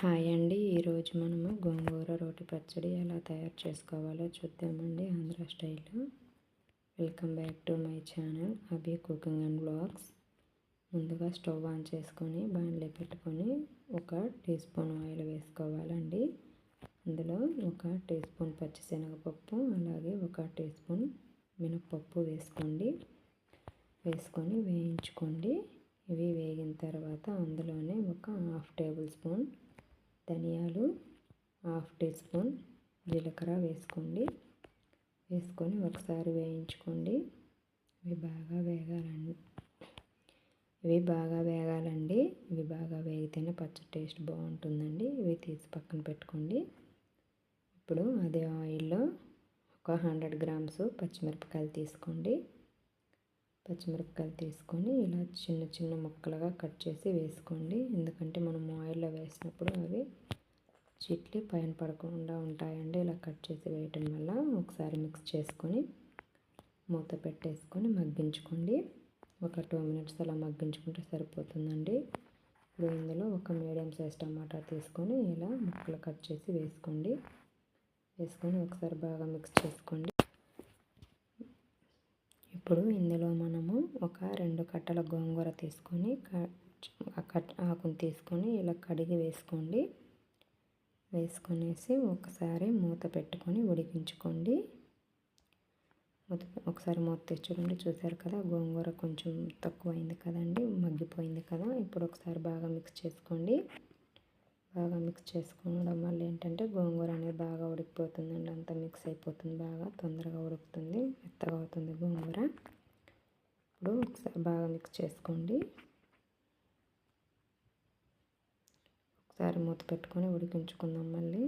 Hi అండి. ఈరోజు మనము గోంగూర రోటి పచ్చడి ఎలా తయారు చేసుకోవాలో చూద్దామండి, ఆంధ్ర స్టైల్లో. Welcome back to my channel Abhi cooking and blogs. ముందుగా స్టవ్ ఆన్ చేసుకొని బాణలి పెట్టుకొని 1 టీ స్పూన్ ఆయిల్ వేసుకోవాలండి. అందులో 1 టీ స్పూన్ పచ్చిశనగపప్పు, అలాగే 1 టీ స్పూన్ మినప్పప్పు వేసుకోండి. వేసుకొని వేయించుకోండి. ఇవి వేగిన తర్వాత అందులోనే 1/2 టేబుల్ స్పూన్ ధనియాలు, 1/2 టీ స్పూన్ జీలకర్ర వేసుకోండి. వేసుకొని ఒకసారి వేయించుకోండి. ఇవి బాగా వేగాలండి. ఇవి బాగా వేగితేనే పచ్చడి టేస్ట్ బాగుంటుందండి. ఇవి తీసి పక్కన పెట్టుకోండి. ఇప్పుడు అదే ఆయిల్లో 100 గ్రామ్స్ పచ్చిమిరపకాయలు తీసుకోండి. పచ్చిమిరపకాయలు తీసుకొని ఇలా చిన్న చిన్న ముక్కలుగా కట్ చేసి వేసుకోండి. ఎందుకంటే మనం ఆయిల్లో వేసినప్పుడు అవి చిట్లి పైన పడకుండా ఉంటాయండి. ఇలా కట్ చేసి వేయటం వల్ల ఒకసారి మిక్స్ చేసుకొని మూత పెట్టేసుకొని మగ్గించుకోండి. ఒక 2 మినిట్స్ అలా మగ్గించుకుంటే సరిపోతుందండి. ఇప్పుడు ఇందులో 1 మీడియం సైజ్ టమాటా తీసుకొని ఇలా ముక్కలు కట్ చేసి వేసుకోండి. వేసుకొని ఒకసారి బాగా మిక్స్ చేసుకోండి. ఇప్పుడు ఇందులో మనము 2 కట్టల గోంగూర తీసుకొని ఆకును తీసుకొని ఇలా కడిగి వేసుకోండి. వేసుకొనేసి ఒకసారి మూత పెట్టుకొని ఉడికించుకోండి. ఒకసారి మూత తెచ్చుకోండి. చూసారు కదా, గోంగూర కొంచెం తక్కువైంది కదండి, మగ్గిపోయింది కదా. ఇప్పుడు ఒకసారి బాగా మిక్స్ చేసుకోండి. బాగా మిక్స్ చేసుకోవడం వల్ల ఏంటంటే గోంగూర అనేది బాగా ఉడికిపోతుందండి. అంతా మిక్స్ అయిపోతుంది, బాగా తొందరగా ఉడుకుతుంది, మెత్తగా అవుతుంది గోంగూర. ఇప్పుడు ఒకసారి బాగా మిక్స్ చేసుకోండి. ఒకసారి మూత పెట్టుకొని ఉడికించుకుందాం. మళ్ళీ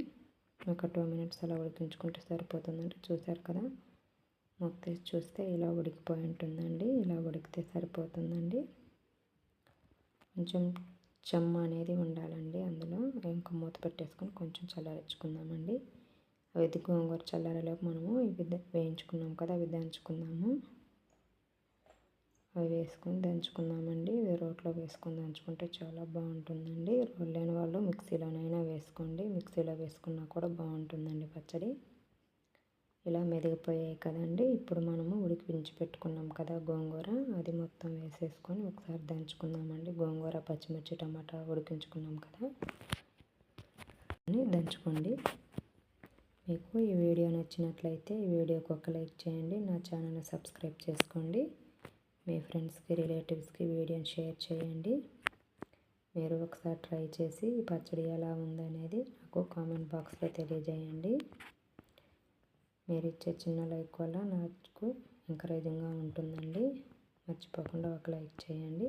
ఒక 2 మినిట్స్ అలా ఉడికించుకుంటే సరిపోతుందండి. చూసారు కదా, మూత తీసి చూస్తే ఇలా ఉడికిపోయి ఉంటుందండి. ఇలా ఉడికితే సరిపోతుందండి. కొంచెం చెమ్మ అనేది ఉండాలండి అందులో. ఇంకా మూత పెట్టేసుకొని కొంచెం చల్లారించుకుందామండి. అవి గోంగూర చల్లారేలోపు మనము ఇవి వేయించుకున్నాం కదా, అవి దంచుకుందాము. అవి వేసుకొని దంచుకుందామండి. రోట్లో వేసుకొని దంచుకుంటే చాలా బాగుంటుందండి. రోలు లేని వాళ్ళు మిక్సీలోనైనా వేసుకోండి. మిక్సీలో వేసుకున్నా కూడా బాగుంటుందండి పచ్చడి. ఇలా మెదిగిపోయాయి కదండి. ఇప్పుడు మనము ఉడికించి పెట్టుకున్నాం కదా గోంగూర, అది మొత్తం వేసేసుకొని ఒకసారి దంచుకుందామండి. గోంగూర, పచ్చిమిర్చి, టమాటా ఉడికించుకున్నాం కదా, అని దంచుకోండి. మీకు ఈ వీడియో నచ్చినట్లయితే ఈ వీడియోకి ఒక లైక్ చేయండి. నా ఛానల్ని సబ్స్క్రైబ్ చేసుకోండి. మీ ఫ్రెండ్స్కి, రిలేటివ్స్కి వీడియోని షేర్ చేయండి. మీరు ఒకసారి ట్రై చేసి ఈ పచ్చడి ఎలా ఉందనేది నాకు కామెంట్ బాక్స్లో తెలియజేయండి. మీరు ఇచ్చే చిన్న లైక్ వల్ల నాకు ఎంకరేజింగ్గా ఉంటుందండి. మర్చిపోకుండా ఒక లైక్ చేయండి.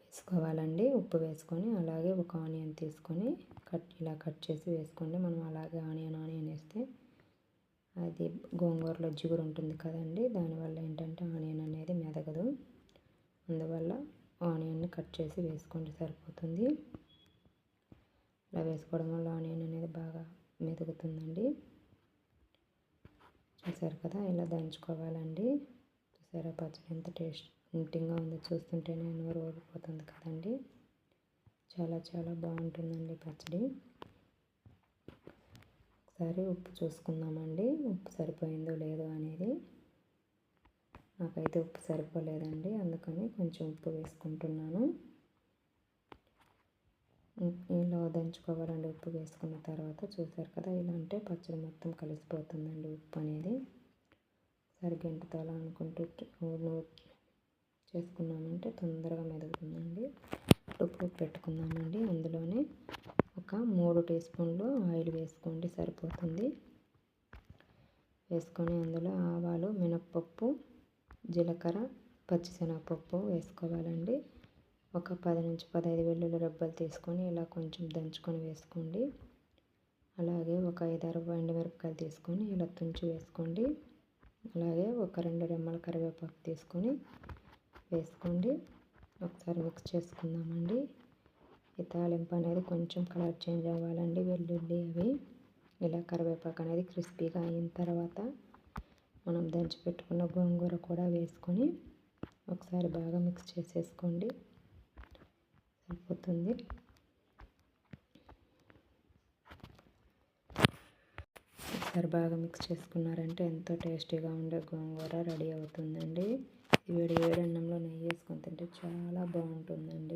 వేసుకోవాలండి. ఉప్పు వేసుకొని అలాగే 1 ఆనియన్ తీసుకొని ఇలా కట్ చేసి వేసుకోండి. మనం అలాగే ఆనియన్ వేస్తే అది గోంగూరలో జిగురు ఉంటుంది కదండి, దానివల్ల ఏంటంటే ఆనియన్ అనేది మెదగదు. అందువల్ల ఆనియన్ని కట్ చేసి వేసుకోండి, సరిపోతుంది. ఇలా వేసుకోవడం వల్ల ఆనియన్ అనేది బాగా మెదుగుతుందండి. చూసారు కదా, ఇలా దంచుకోవాలండి. చూసారా పచ్చడి ఎంత టేస్టింగ్గా ఉందో, చూస్తుంటేనే నోరు ఊరిపోతుంది కదండి. చాలా చాలా బాగుంటుందండి పచ్చడి. ఒకసారి ఉప్పు చూసుకుందామండి, ఉప్పు సరిపోయిందో లేదో అనేది. నాకైతే ఉప్పు సరిపోలేదండి, అందుకని కొంచెం ఉప్పు వేసుకుంటున్నాను. ఇలా దంచుకోవాలండి. ఉప్పు వేసుకున్న తర్వాత చూసారు కదా, ఇలా అంటే పచ్చడి మొత్తం కలిసిపోతుందండి ఉప్పు అనేది. ఒకసారి గంటతో అలా అనుకుంటూ చేసుకున్నామంటే తొందరగా మెదుగుతుందండి. ఉప్పు పెట్టుకుందామండి. అందులోనే 3 టీ స్పూన్లు ఆయిల్ వేసుకోండి, సరిపోతుంది. వేసుకొని అందులో ఆవాలు, మినప్పప్పు, జీలకర్ర, పచ్చిశనగపప్పు వేసుకోవాలండి. 10 నుంచి 15 వెల్లుల్లి రెబ్బలు తీసుకొని ఇలా కొంచెం దంచుకొని వేసుకోండి. అలాగే 5-6 ఎండుమిరపకాయలు తీసుకొని ఇలా తుంచి వేసుకోండి. అలాగే 2 రెమ్మల కరివేపాకు తీసుకొని వేసుకోండి. ఒకసారి మిక్స్ చేసుకుందామండి. ఈ తాలింపు అనేది కొంచెం కలర్ చేంజ్ అవ్వాలండి. వెల్లుల్లి అవి ఇలా కరివేపాకు అనేది క్రిస్పీగా అయిన తర్వాత మనం దంచి పెట్టుకున్న గోంగూర కూడా వేసుకొని ఒకసారి బాగా మిక్స్ చేసేసుకోండి, సరిపోతుంది. ఒకసారి బాగా మిక్స్ చేసుకున్నారంటే ఎంతో టేస్టీగా ఉండే గోంగూర రెడీ అవుతుందండి. ఈ వేడి వేడి అన్నంలో నెయ్యి వేసుకొని తింటే చాలా బాగుంటుందండి.